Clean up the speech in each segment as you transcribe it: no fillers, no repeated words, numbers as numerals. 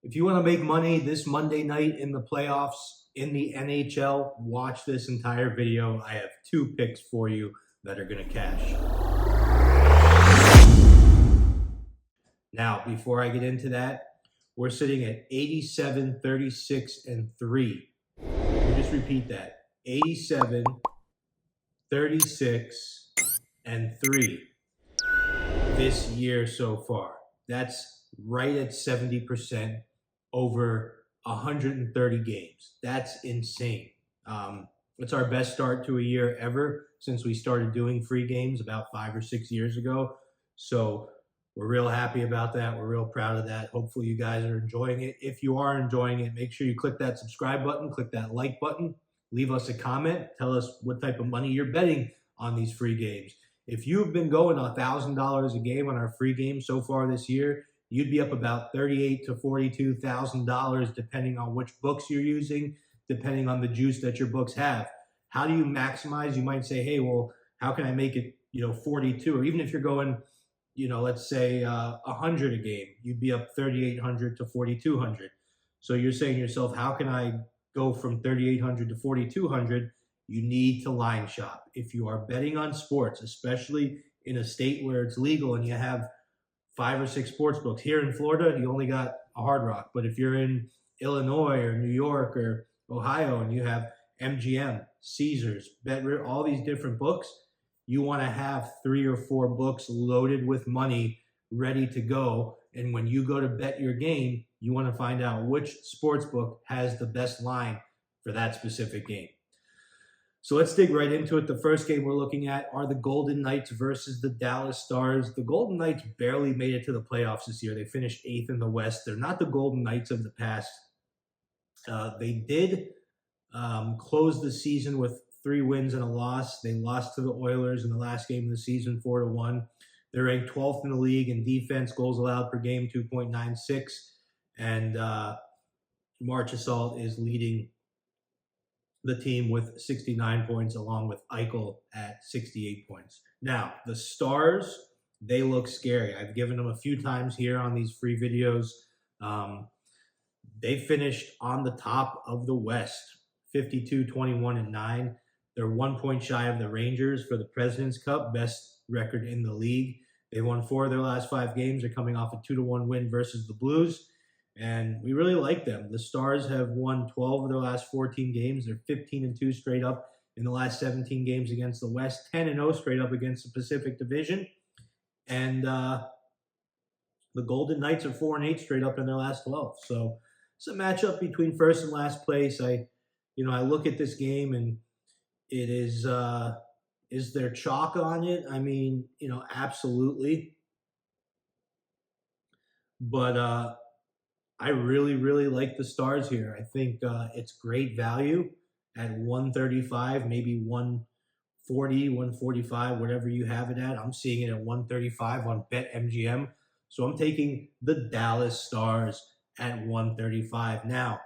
If you want to make money this Monday night in the playoffs in the NHL, watch this entire video. I have two picks for you that are going to cash. Now, before I get into that, we're sitting at 87, 36, and 3. Let me just repeat that. 87, 36, and 3 this year so far. That's right at 70% over 130 games. That's insane. It's our best start to a year ever since we started doing free games about 5 or 6 years ago. So we're real happy about that. We're real proud of that. Hopefully you guys are enjoying it. If you are enjoying it, make sure you click that subscribe button, click that like button, leave us a comment, tell us what type of money you're betting on these free games. If you've been going $1,000 a game on our free games so far this year, you'd be up about $38,000 to $42,000 depending on which books you're using, depending on the juice that your books have. How do you maximize? You might say, hey, well, how can I make it, 42? Or even if you're going, let's say 100 a game, you'd be up 3,800 to 4,200. So you're saying to yourself, how can I go from 3,800 to 4,200? You need to line shop. If you are betting on sports, especially in a state where it's legal and you have 5 or 6 sports books. Here in Florida, you only got a Hard Rock. But if you're in Illinois or New York or Ohio and you have MGM, Caesars, all these different books, you want to have 3 or 4 books loaded with money ready to go. And when you go to bet your game, you want to find out which sports book has the best line for that specific game. So let's dig right into it. The first game we're looking at are the Golden Knights versus the Dallas Stars. The Golden Knights barely made it to the playoffs this year. They finished 8th in the West. They're not the Golden Knights of the past. They did close the season with 3 wins and a loss. They lost to the Oilers in the last game of the season, 4-1. They're ranked 12th in the league in defense, goals allowed per game, 2.96. And Marchessault is leading the team with 69 points, along with Eichel at 68 points. Now, the Stars, they look scary. I've given them a few times here on these free videos. They finished on the top of the West, 52, 21, and 9. They're 1 point shy of the Rangers for the President's Cup, best record in the league. They won 4 of their last 5 games. They're coming off a 2-1 win versus the Blues. And we really like them. The Stars have won 12 of their last 14 games. They're 15-2 straight up in the last 17 games against the West, 10-0 straight up against the Pacific Division. And the Golden Knights are 4-8 straight up in their last 12. So it's a matchup between first and last place. I look at this game and it is there chalk on it? I mean, absolutely. But I really, really like the Stars here. I think it's great value at 135, maybe 140, 145, whatever you have it at. I'm seeing it at 135 on BetMGM. So I'm taking the Dallas Stars at 135. Now,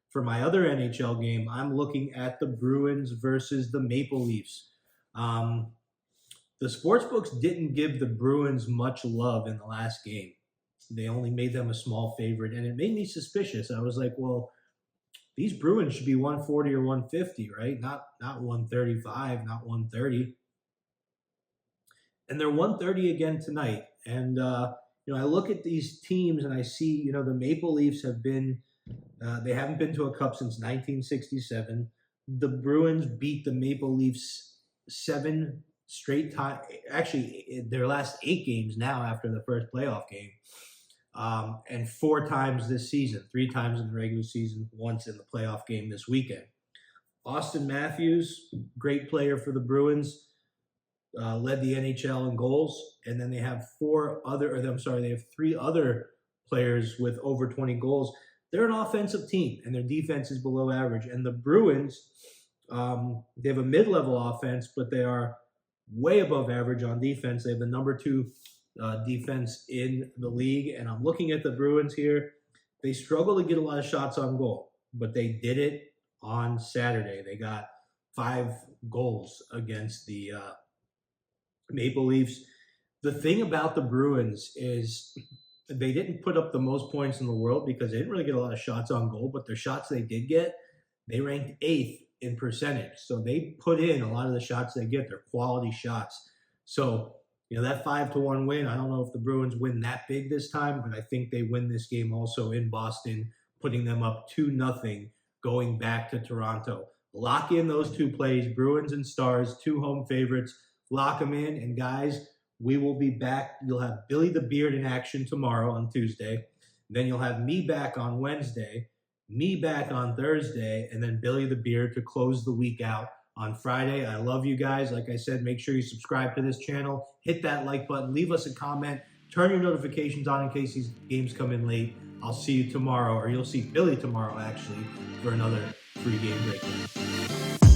for my other NHL game, I'm looking at the Bruins versus the Maple Leafs. The sportsbooks didn't give the Bruins much love in the last game. They only made them a small favorite, and it made me suspicious. I was like, well, these Bruins should be 140 or 150, right? Not 135, not 130. And they're 130 again tonight. And, I look at these teams and I see, the Maple Leafs have been, they haven't been to a cup since 1967. The Bruins beat the Maple Leafs 7 straight time, actually their last 8 games now after the first playoff game. And 4 times this season, 3 times in the regular season, once in the playoff game this weekend. Austin Matthews, great player for the Bruins, led the NHL in goals. And then they have 3 other players with over 20 goals. They're an offensive team and their defense is below average. And the Bruins, they have a mid-level offense, but they are way above average on defense. They have the number 2 defense in the league. And I'm looking at the Bruins here. They struggle to get a lot of shots on goal, but they did it on Saturday. They got 5 goals against the Maple Leafs. The thing about the Bruins is They didn't put up the most points in the world because they didn't really get a lot of shots on goal, but their shots they did get, they ranked 8th in percentage. So they put in a lot of the shots they get. They're quality shots. So, that 5-1 win, I don't know if the Bruins win that big this time, but I think they win this game also in Boston, putting them up 2-0 going back to Toronto. Lock in those two plays, Bruins and Stars, 2 home favorites. Lock them in. And guys, we will be back. You'll have Billy the Beard in action tomorrow on Tuesday. Then you'll have me back on Wednesday, me back on Thursday, and then Billy the Beard to close the week out on Friday. I love you guys. Like I said, make sure you subscribe to this channel. Hit that like button. Leave us a comment. Turn your notifications on in case these games come in late. I'll see you tomorrow, or you'll see Billy tomorrow, actually, for another 3-game breakdown.